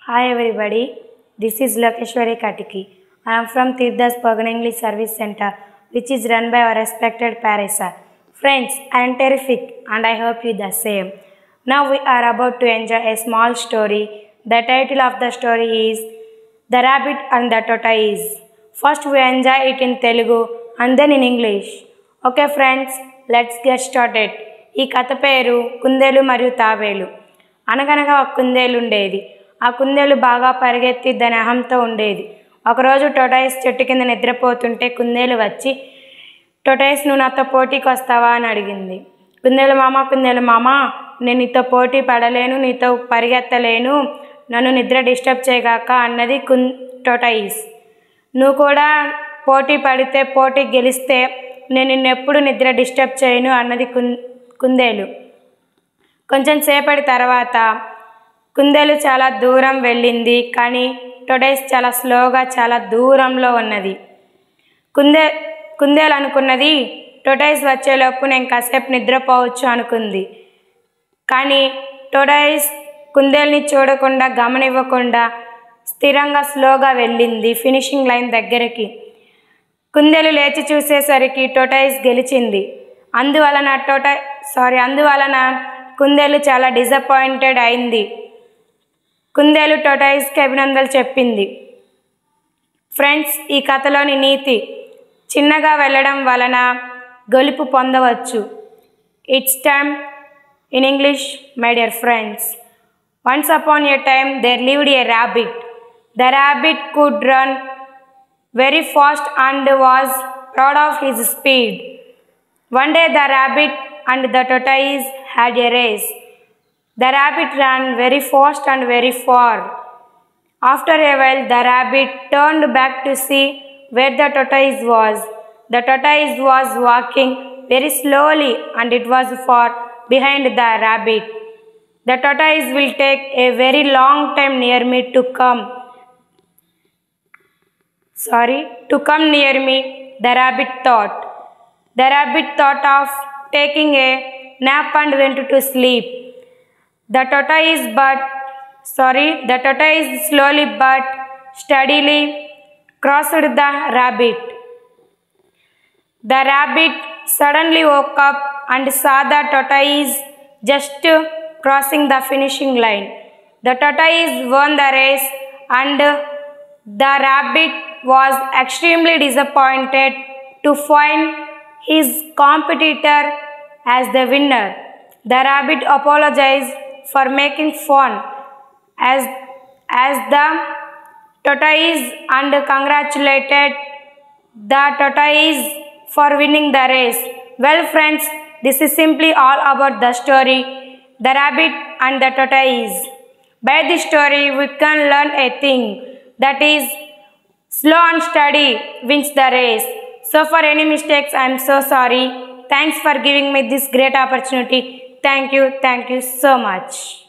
Hi everybody, this is Lokeshwari Katiki. I am from Tirthas Pagan English Service Center, which is run by our respected Parisa. Friends, I am terrific and I hope you the same. Now we are about to enjoy a small story. The title of the story is The Rabbit and the Tortoise. First we enjoy it in Telugu and then in English. Okay friends, let's get started. ఈ కథ పేరు కుందేలు మరియు తాబేలు. అనగనగా ఒక కుందేలు ఉండేది. ఆ కుందేలు బాగా పరిగెత్తి దాని అహంతో ఉండేది. ఒకరోజు టొటాయిస్ చెట్టు కింద నిద్రపోతుంటే కుందేలు వచ్చి, టొటాయిస్ నువ్వు నాతో పోటీకి వస్తావా అని అడిగింది. కుందేలు మామ నేను నీతో పోటీ పడలేను, నీతో పరిగెత్తలేను, నన్ను నిద్ర డిస్టర్బ్ చేయగాక అన్నది టొటాయిస్. నువ్వు కూడా పోటీ పడితే పోటీ గెలిస్తే నేను నిన్నెప్పుడు నిద్ర డిస్టర్బ్ చేయను అన్నది కుందేలు. కొంచెం సేపటి తర్వాత కుందేలు చాలా దూరం వెళ్ళింది, కానీ టొటాయిస్ చాలా స్లోగా చాలా దూరంలో ఉన్నది. కుందేలు అనుకున్నది, టొటాయిస్ వచ్చేలోపు నేను కాసేపు నిద్రపోవచ్చు అనుకుంది. కానీ టొటాయిస్ కుందేలుని చూడకుండా గమనివ్వకుండా స్థిరంగా స్లోగా వెళ్ళింది ఫినిషింగ్ లైన్ దగ్గరికి. కుందేలు లేచి చూసేసరికి టొటాయిస్ గెలిచింది. అందువలన కుందేలు చాలా డిసప్పాయింటెడ్ అయింది. కుందేలు టొటాయిస్కి అభినందనలు చెప్పింది. ఫ్రెండ్స్, ఈ కథలోని నీతి: చిన్నగా వెళ్ళడం వలన గెలుపు పొందవచ్చు. It's time in English. My dear friends, once upon a time there lived a rabbit. The rabbit could run very fast and was proud of his speed. One day the rabbit and the tortoise had a race. The rabbit ran very fast and very far. After a while the rabbit turned back to see where the tortoise was. The tortoise was walking very slowly and it was far behind the rabbit. The tortoise will take a very long time to come near me, the rabbit thought. The rabbit thought of taking a nap and went to sleep. The tortoise slowly but steadily crossed the rabbit. The rabbit suddenly woke up and saw the tortoise just crossing the finishing line. The tortoise won the race and the rabbit was extremely disappointed to find his competitor as the winner. The rabbit apologized for making fun as the tortoise and congratulated the tortoise for winning the race. Well friends, this is simply all about the story, The Rabbit and the Tortoise. By this story we can learn a thing, that is, slow and steady wins the race. So for any mistakes, I am so sorry. Thanks for giving me this great opportunity. Thank you so much.